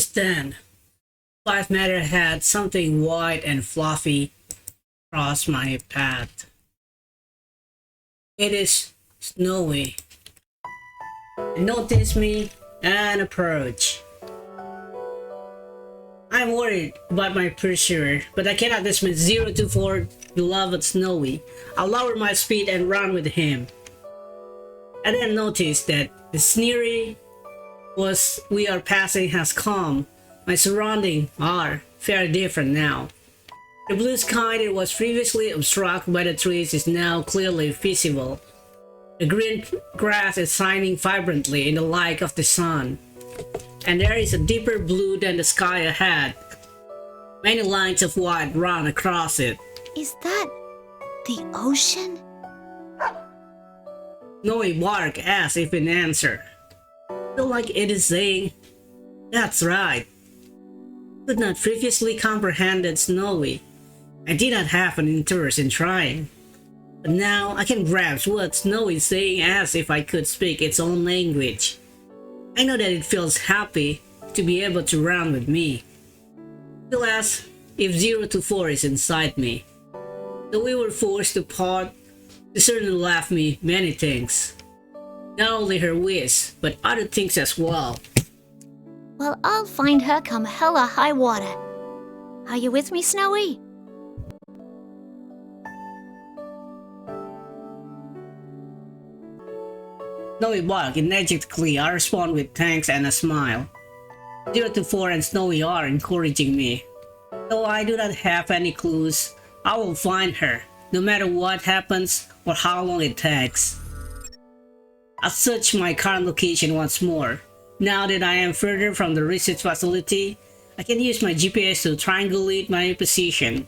Just then, 5 meter had something white and fluffy cross my path. It is Snowy. It noticed me and approached. I'm worried about my pursuer, but I cannot dismiss 024 beloved Snowy. I'll lower my speed and run with him. I then noticed that the scenery we are passing has calmed. My surroundings are very different now. The blue sky that was previously obstructed by the trees is now clearly visible. The green grass is shining vibrantly in the light of the sun, and there is a deeper blue than the sky ahead. Many lines of white run across it. Is that the ocean? Snowy barked as if in answer. I feel like it is saying, "That's right." Could not previously comprehended Snowy. I did not have an interest in trying. But now I can grasp what Snowy is saying as if I could speak its own language. I know that it feels happy to be able to run with me. I feel as if 024 is inside me. Though we were forced to part, she certainly left me many things. Not only her wish, but other things as well. Well, I'll find her come hell or high water. Are you with me, Snowy? Snowy barked energetically. I respond with thanks and a smile. 024 and Snowy are encouraging me. Though I do not have any clues, I will find her, no matter what happens or how long it takes. I search my current location once more. Now that I am further from the research facility, I can use my GPS to triangulate my position.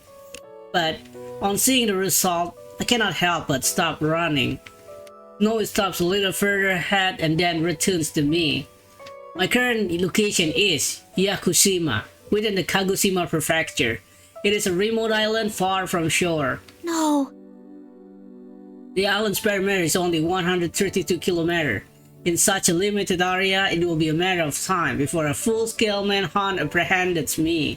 But on seeing the result, I cannot help but stop running. Snowy stops a little further ahead and then returns to me. My current location is Yakushima, within the Kagoshima prefecture. It is a remote island far from shore. No. The island's perimeter is only 132 kilometers. In such a limited area, it will be a matter of time before a full-scale manhunt apprehends me.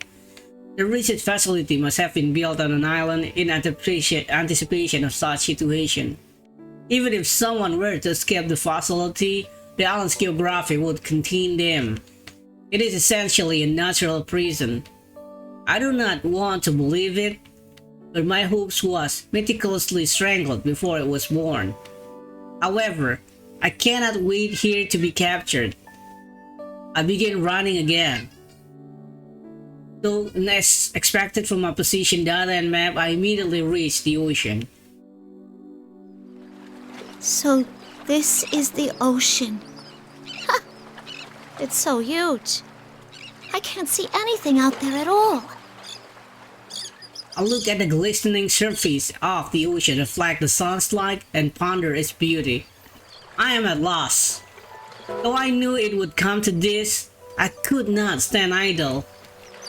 The research facility must have been built on an island in anticipation of such situation. Even if someone were to escape the facility, the island's geography would contain them. It is essentially a natural prison. I do not want to believe it, but my hopes was meticulously strangled before it was born. However, I cannot wait here to be captured. I begin running again. Though as expected from my position data and map, I immediately reached the ocean. So this is the ocean. Ha! It's so huge. I can't see anything out there at all. I look at the glistening surface of the ocean, reflect the sun's light, and ponder its beauty. I am at loss. Though I knew it would come to this, I could not stand idle.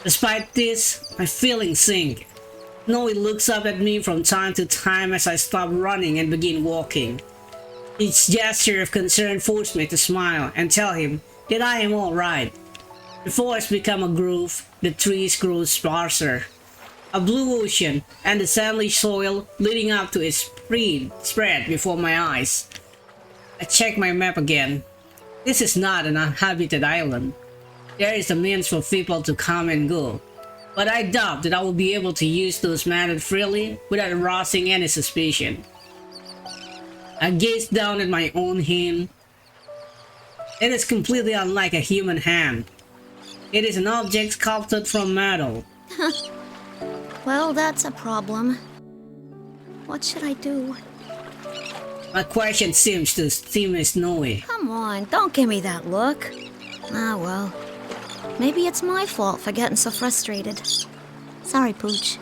Despite this, my feelings sink. Snowy looks up at me from time to time as I stop running and begin walking. Each gesture of concern forced me to smile and tell him that I am alright. The forest becomes a grove, the trees grow sparser. A blue ocean and the sandy soil leading up to it spread before my eyes. I check my map again. This is not an uninhabited island. There is a means for people to come and go, but I doubt that I will be able to use those methods freely without arousing any suspicion. I gaze down at my own hand. It is completely unlike a human hand. It is an object sculpted from metal. Well, that's a problem. What should I do? My question seems to seem Snowy. Come on, don't give me that look. Ah, well. Maybe it's my fault for getting so frustrated. Sorry, Pooch.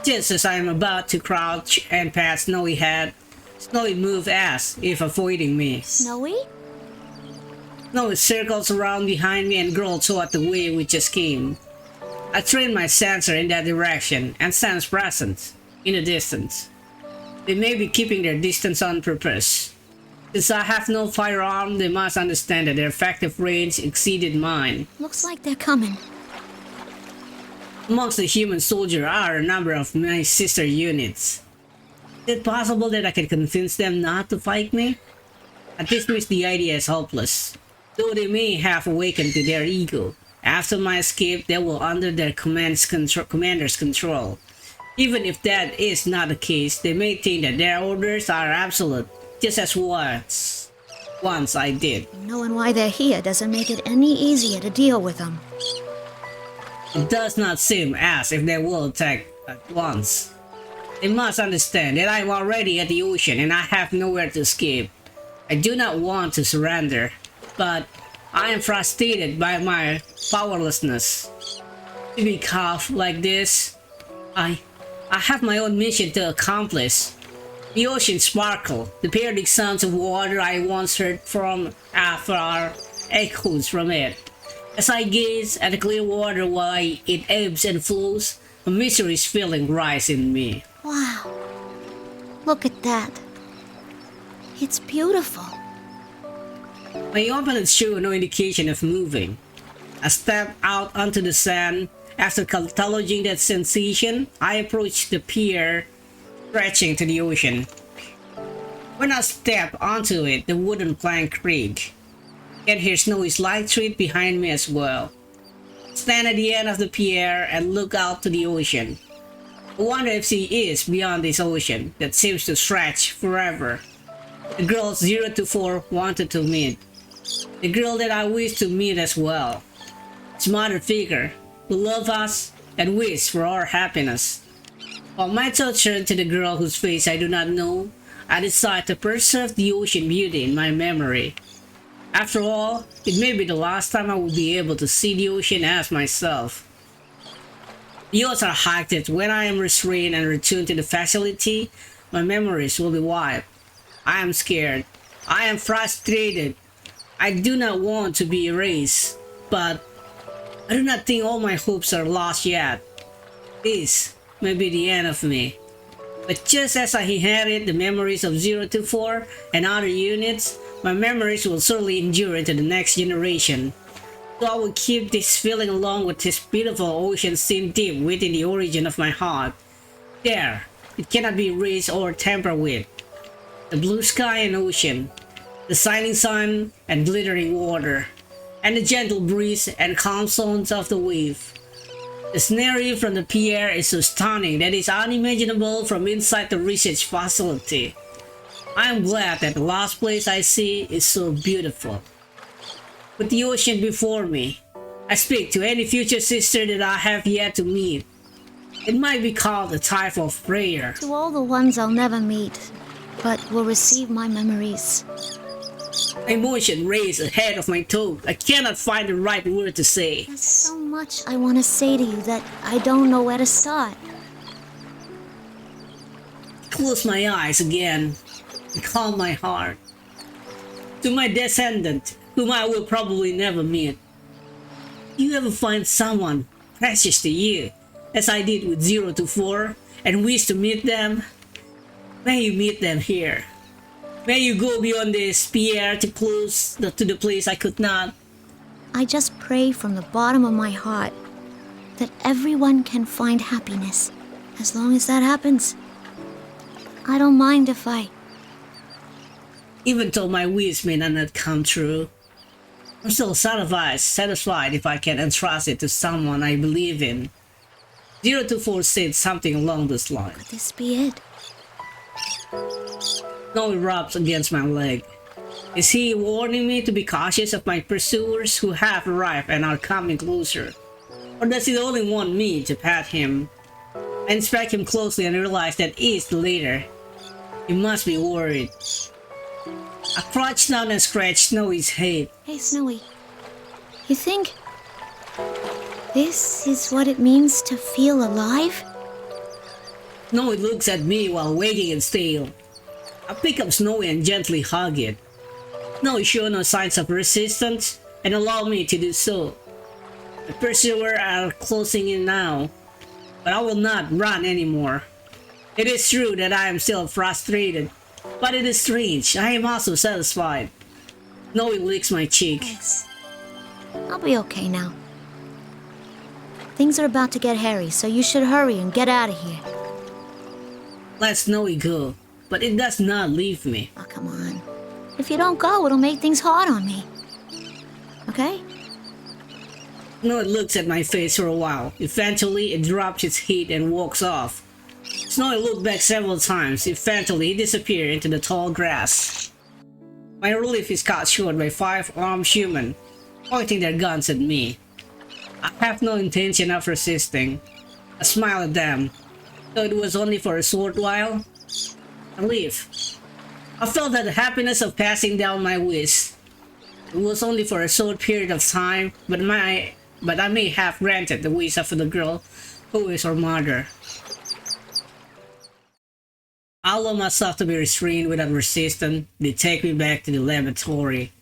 Just as I am about to crouch and pat Snowy head, Snowy moved as if avoiding me. Snowy? Snowy circles around behind me and growls toward the way we just came. I train my sensor in that direction and sense presence in the distance. They may be keeping their distance on purpose. Since I have no firearm, they must understand that their effective range exceeded mine. Looks like they're coming. Amongst the human soldiers are a number of my sister units. Is it possible that I can convince them not to fight me? I dismiss the idea as hopeless. Though they may have awakened to their ego, after my escape they will under their commander's control. Even if that is not the case, they may think that their orders are absolute, just as once I did. Knowing why they're here doesn't make it any easier to deal with them. It does not seem as if they will attack at once. They must understand that I am already at the ocean and I have nowhere to escape. I do not want to surrender, but I am frustrated by my powerlessness. To be caught like this, I have my own mission to accomplish. The ocean sparkle, the periodic sounds of water I once heard from afar echoes from it. As I gaze at the clear water while it ebbs and flows, a mysterious feeling rises in me. Wow. Look at that. It's beautiful. My opponents show no indication of moving. I step out onto the sand. After cataloging that sensation, I approach the pier, stretching to the ocean. When I step onto it, the wooden plank creak. I can hear Snowy's light tread behind me as well. I stand at the end of the pier and look out to the ocean. I wonder if she is beyond this ocean that seems to stretch forever. The girls 0 to 4 wanted to meet. The girl that I wish to meet as well. It's mother figure who love us and wish for our happiness. While my thoughts turn to the girl whose face I do not know, I decide to preserve the ocean beauty in my memory. After all, it may be the last time I will be able to see the ocean as myself. The odds are high that when I am restrained and returned to the facility, my memories will be wiped. I am scared. I am frustrated. I do not want to be erased, but I do not think all my hopes are lost yet. This may be the end of me. But just as I inherit the memories of 0 to 4 and other units, my memories will certainly endure into the next generation. So I will keep this feeling along with this beautiful ocean scene deep within the origin of my heart. There, it cannot be erased or tampered with. The blue sky and ocean, the shining sun and glittering water, and the gentle breeze and calm sounds of the wave. The scenery from the pier is so stunning that it's unimaginable from inside the research facility. I am glad that the last place I see is so beautiful. With the ocean before me, I speak to any future sister that I have yet to meet. It might be called a type of prayer. To all the ones I'll never meet, but will receive my memories. Emotion raised ahead of my throat. I cannot find the right word to say. There's so much I want to say to you that I don't know where to start. Close my eyes again and calm my heart. To my descendant, whom I will probably never meet. You ever find someone precious to you, as I did with 0 to 4, and wish to meet them? May you meet them here. May you go beyond this pier to close to the place I could not. I just pray from the bottom of my heart that everyone can find happiness. As long as that happens, I don't mind if Even though my wish may not come true, I'm still satisfied if I can entrust it to someone I believe in. 0 to 4 said something along this line. Could this be it? Snowy rubs against my leg. Is he warning me to be cautious of my pursuers who have arrived and are coming closer? Or does he only want me to pat him? I inspect him closely and realize that he is the leader. He must be worried. I crouch down and scratch Snowy's head. Hey, Snowy. You think this is what it means to feel alive? Snowy looks at me while wagging its tail. I pick up Snowy and gently hug it. Snowy shows no signs of resistance and allow me to do so. The pursuers are closing in now, but I will not run anymore. It is true that I am still frustrated, But it is strange. I am also satisfied. Snowy licks my cheek. Thanks. I'll be okay now. Things are about to get hairy, so you should hurry and get out of here. Let Snowy go, but it does not leave me. Oh, come on. If you don't go, it'll make things hard on me. Okay? Snowy looks at my face for a while. Eventually, it drops its heat and walks off. Snowy looked back several times. Eventually, he disappeared into the tall grass. My relief is cut short by 5 armed human, pointing their guns at me. I have no intention of resisting. I smile at them, though it was only for a short while. I leave. I felt that the happiness of passing down my wish. It was only for a short period of time, but I may have granted the wish of the girl who is her mother. I allow myself to be restrained without resistance. They take me back to the laboratory.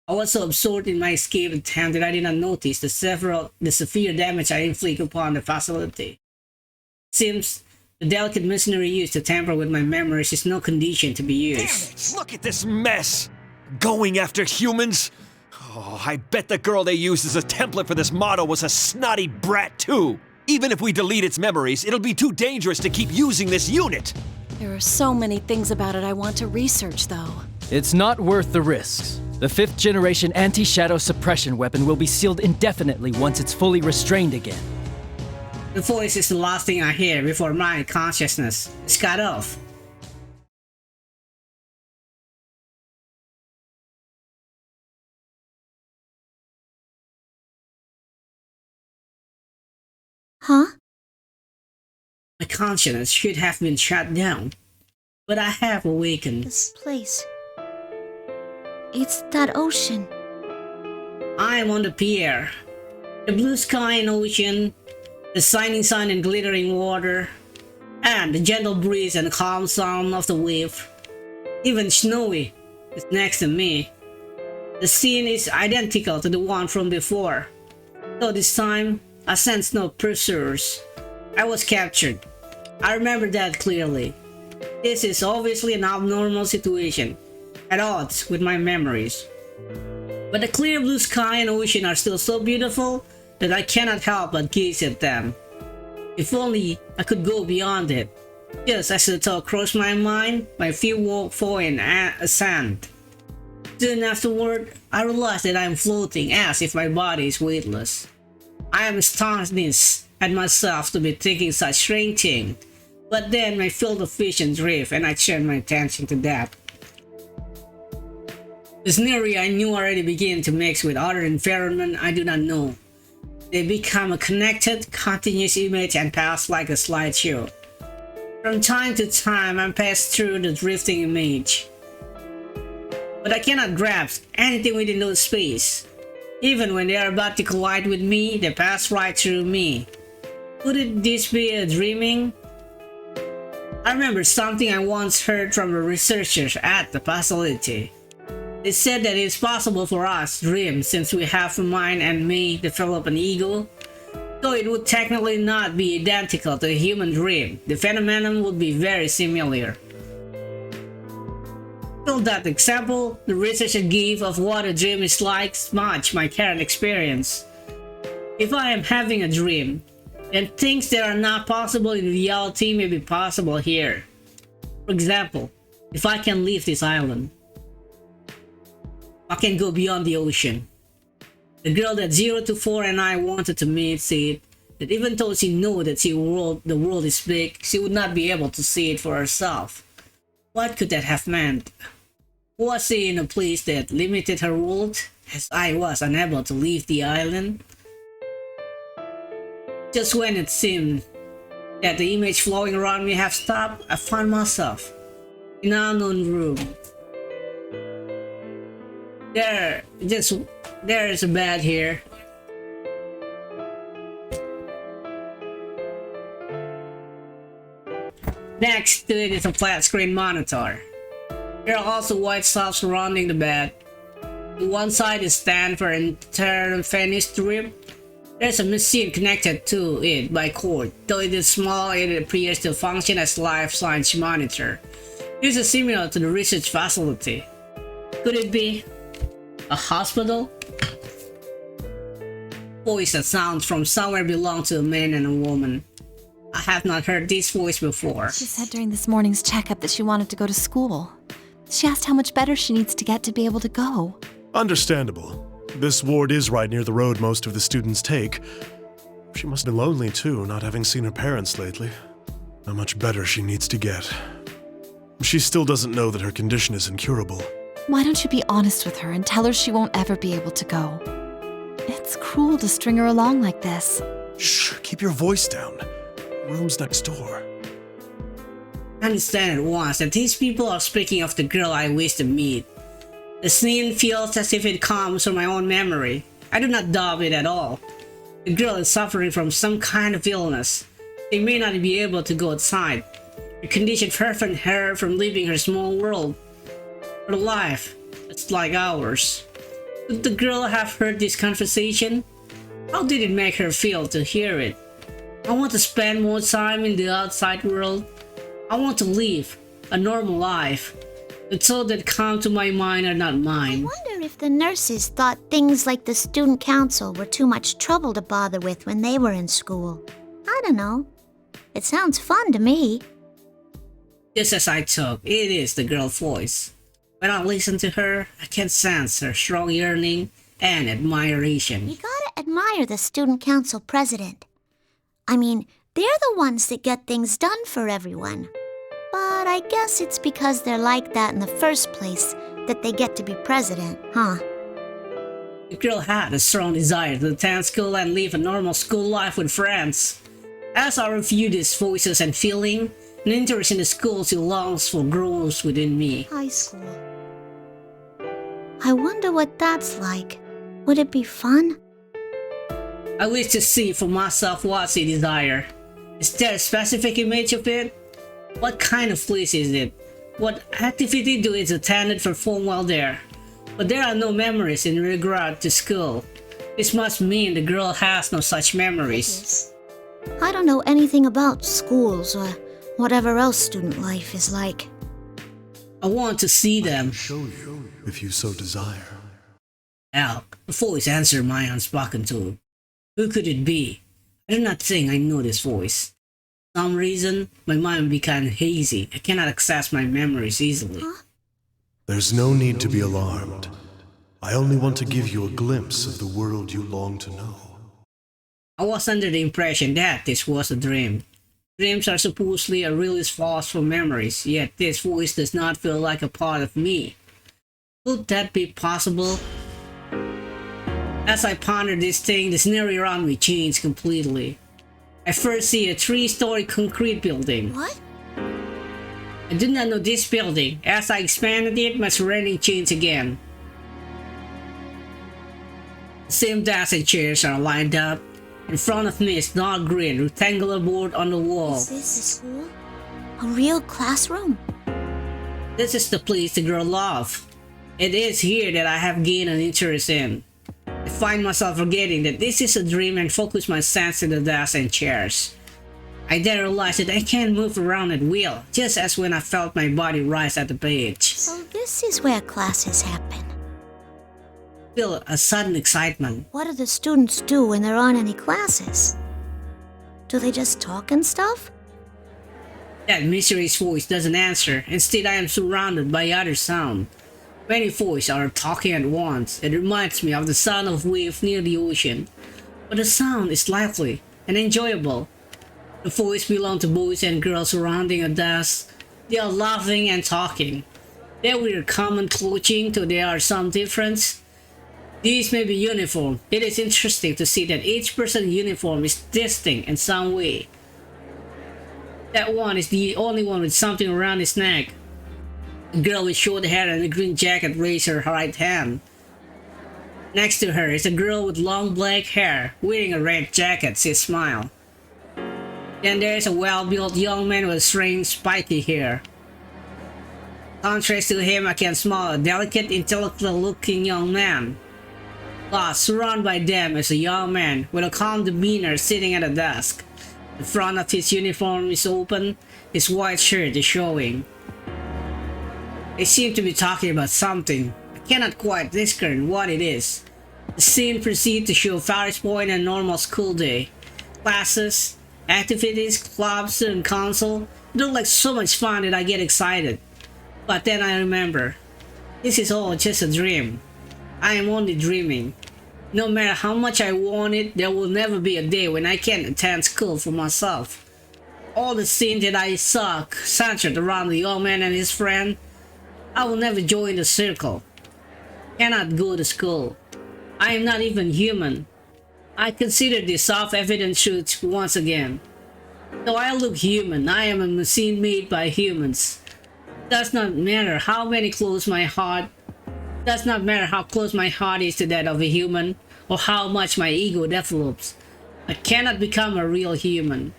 I was so absorbed in my escape attempt that I did not notice the severe damage I inflict upon the facility. It seems the delicate machinery used to tamper with my memories is no condition to be used. Damn it! Look at this mess! Going after humans? Oh, I bet the girl they used as a template for this model was a snotty brat too! Even if we delete its memories, it'll be too dangerous to keep using this unit! There are so many things about it I want to research, though. It's not worth the risks. The 5th generation anti-shadow suppression weapon will be sealed indefinitely once it's fully restrained again. The voice is the last thing I hear before my consciousness is cut off. Huh? My consciousness should have been shut down, but I have awakened. This place. It's that ocean. I am on the pier. The blue sky and ocean, the shining sun and glittering water, and the gentle breeze and calm sound of the wave. Even Snowy is next to me. The scene is identical to the one from before, though this time I sense no pursuers. I was captured. I remember that clearly. This is obviously an abnormal situation, at odds with my memories. But the clear blue sky and ocean are still so beautiful that I cannot help but gaze at them. If only I could go beyond it. Just as the thought crossed my mind, my feet fall in sand. Soon afterward, I realized that I am floating as if my body is weightless. I am astonished at myself to be thinking such strange thing, but then my field of vision drift and I turned my attention to that. The scenery I knew already began to mix with other environment I do not know. They become a connected, continuous image and pass like a slideshow. From time to time I pass through the drifting image, but I cannot grasp anything within those space. Even when they are about to collide with me, they pass right through me. Could this be a dreaming? I remember something I once heard from the researchers at the facility. They said that it is possible for us to dream since we have a mind and may develop an ego. Though it would technically not be identical to a human dream, the phenomenon would be very similar. Till that example, the researcher gave of what a dream is like match my current experience. If I am having a dream, then things that are not possible in reality may be possible here. For example, if I can leave this island, I can go beyond the ocean. The girl that 0 to 4 and I wanted to meet said that even though she knew that the world is big, she would not be able to see it for herself. What could that have meant? Was she in a place that limited her world, as I was unable to leave the island? Just when it seemed that the image flowing around me have stopped, I found myself in an unknown room. There is a bed here. Next to it is a flat screen monitor. There are also white stuff surrounding the bed. To one side is stand for intervenous strip. There's a machine connected to it by cord. Though it is small, it appears to function as life science monitor. This is similar to the research facility. Could it be a hospital? Voice that sounds from somewhere belongs to a man and a woman. I have not heard this voice before. She said during this morning's checkup that she wanted to go to school. She asked how much better she needs to get to be able to go. Understandable. This ward is right near the road most of the students take. She must have been lonely too, not having seen her parents lately. How much better she needs to get. She still doesn't know that her condition is incurable. Why don't you be honest with her and tell her she won't ever be able to go? It's cruel to string her along like this. Shh, keep your voice down. Room's next door. I understand at once that these people are speaking of the girl I wish to meet. The scene feels as if it comes from my own memory. I do not doubt it at all. The girl is suffering from some kind of illness. They may not be able to go outside. The condition prevents her from leaving her small world. Her life, it's like ours. Could the girl have heard this conversation? How did it make her feel to hear it? I want to spend more time in the outside world. I want to live a normal life. The thoughts that come to my mind are not I mine. wonder if the nurses thought things like the student council were too much trouble to bother with when they were in school. I don't know. It sounds fun to me. Just as I took, it is the girl's voice. When I listen to her, I can sense her strong yearning and admiration. You gotta admire the student council president. I mean, they're the ones that get things done for everyone. But I guess it's because they're like that in the first place that they get to be president, huh? The girl had a strong desire to attend school and live a normal school life with friends. As I review these voices and feeling, an interest in the school she longs for grows within me. High school. I wonder what that's like. Would it be fun? I wish to see for myself what she desires. Is there a specific image of it? What kind of place is it? What activity do its attendants perform while there? But there are no memories in regard to school. This must mean the girl has no such memories. I don't know anything about schools or whatever else student life is like. I want to see them. Show you, if you so desire. Al, the voice answered my unspoken tone. Who could it be? I do not think I know this voice. For some reason, my mind became hazy. I cannot access my memories easily. There's no need to be alarmed. I only want to give you a glimpse of the world you long to know. I was under the impression that this was a dream. Dreams are supposedly a release false from memories, yet this voice does not feel like a part of me. Could that be possible? As I ponder this thing, the scenery around me changed completely. I first see a 3-story concrete building. What? I did not know this building. As I expanded it, my surrounding changed again. The same desks and chairs are lined up. In front of me is dark green rectangular board on the wall. Is this a school? A real classroom? This is the place the girl loves. It is here that I have gained an interest in. I find myself forgetting that this is a dream and focus my sense in the desks and chairs. I then realize that I can move around at will, just as when I felt my body rise at the page. So this is where classes happen. I feel a sudden excitement. What do the students do when there aren't any classes? Do they just talk and stuff? That mysterious voice doesn't answer. Instead, I am surrounded by other sound. Many voices are talking at once. It reminds me of the sound of waves near the ocean. But the sound is lively and enjoyable. The voices belong to boys and girls surrounding a desk. They are laughing and talking. They wear common clothing, though there are some differences. These may be uniform. It is interesting to see that each person's uniform is distinct in some way. That one is the only one with something around his neck. A girl with short hair and a green jacket raised her right hand. Next to her is a girl with long black hair, wearing a red jacket. She smiles. Then there is a well-built young man with strange spiky hair. Contrast to him, I can smell a delicate, intellectual-looking young man. Plus, surrounded by them is a young man with a calm demeanor sitting at a desk. The front of his uniform is open, his white shirt is showing. They seem to be talking about something. I cannot quite discern what it is. The scene proceeds to show Ferris Point and a normal school day. Classes, activities, clubs, and console. It looks like so much fun that I get excited. But then I remember, this is all just a dream. I am only dreaming. No matter how much I want it, there will never be a day when I can attend school for myself. All the scenes that I saw centered around the young man and his friend. I will never join the circle. Cannot go to school. I am not even human. I consider this self-evident truth once again. Though I look human, I am a machine made by humans. Does not matter how many close my heart. Does not matter how close my heart is to that of a human, or how much my ego develops. I cannot become a real human.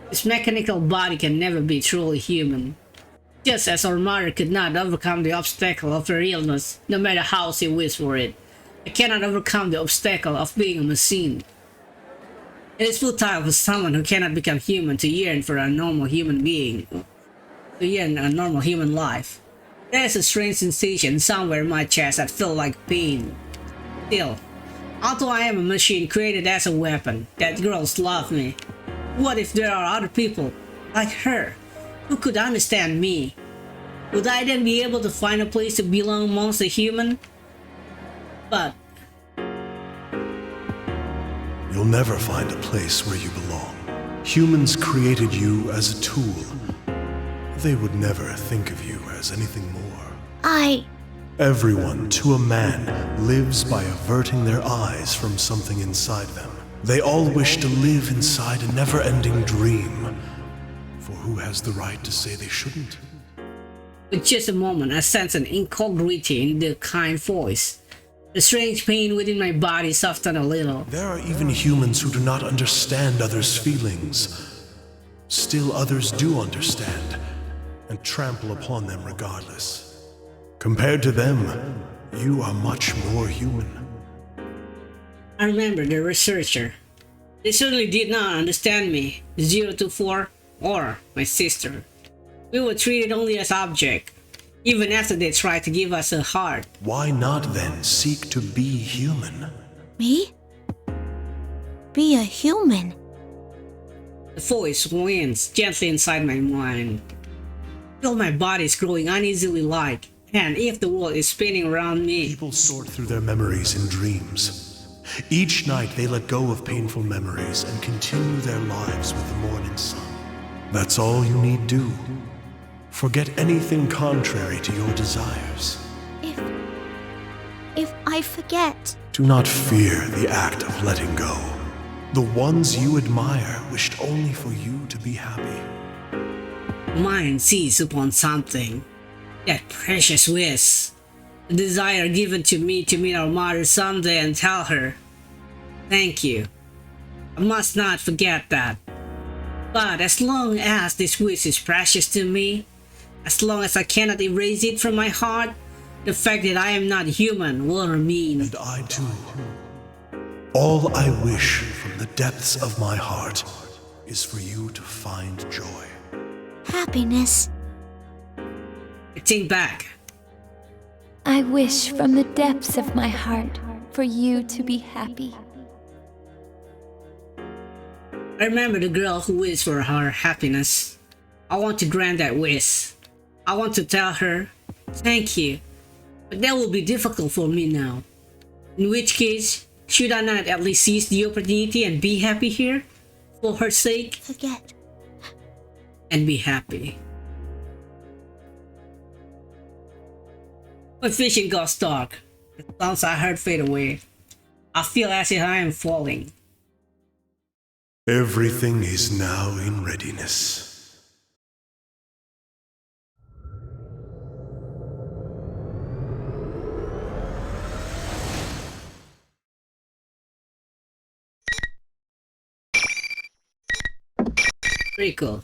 This mechanical body can never be truly human. Just as our mother could not overcome the obstacle of her illness, no matter how she wished for it, I cannot overcome the obstacle of being a machine. It is futile for someone who cannot become human to yearn for a normal human being, to yearn a normal human life. There is a strange sensation somewhere in my chest that feels like pain. Still, although I am a machine created as a weapon, that girls love me. What if there are other people, like her, who could understand me? Would I then be able to find a place to belong amongst the human? But You'll never find a place where you belong. Humans created you as a tool. They would never think of you as anything more. Everyone, to a man, lives by averting their eyes from something inside them. They all wish to live inside a never-ending dream. For who has the right to say they shouldn't? with just a moment, I sense an incongruity in the kind voice. The strange pain within my body softened a little. There are even humans who do not understand others' feelings. Still others do understand, and trample upon them regardless. Compared to them, you are much more human. I remember the researcher. They certainly did not understand me, 024, or my sister. We were treated only as objects, even after they tried to give us a heart. Why not then seek to be human? Me? Be a human? The voice winds gently inside my mind. Feel my body is growing uneasily light, and if the world is spinning around me. People sort through their memories in dreams. Each night they let go of painful memories and continue their lives with the morning sun. That's all you need do. Forget anything contrary to your desires. If I forget... Do not fear the act of letting go. The ones you admire wished only for you to be happy. Mind seized upon something. That precious wish. The desire given to me to meet our mother someday and tell her, "Thank you." I must not forget that. But as long as this wish is precious to me, as long as I cannot erase it from my heart, the fact that I am not human will remain. And I too. All I wish from the depths of my heart is for you to find joy. Happiness. I think back. I wish from the depths of my heart for you to be happy. I remember the girl who wished for her happiness. I want to grant that wish. I want to tell her, "Thank you." But that will be difficult for me now. In which case, should I not at least seize the opportunity and be happy here? For her sake? Forget. And be happy. My vision goes dark. The sounds I heard fade away. I feel as if I am falling. Everything is now in readiness. Pretty cool.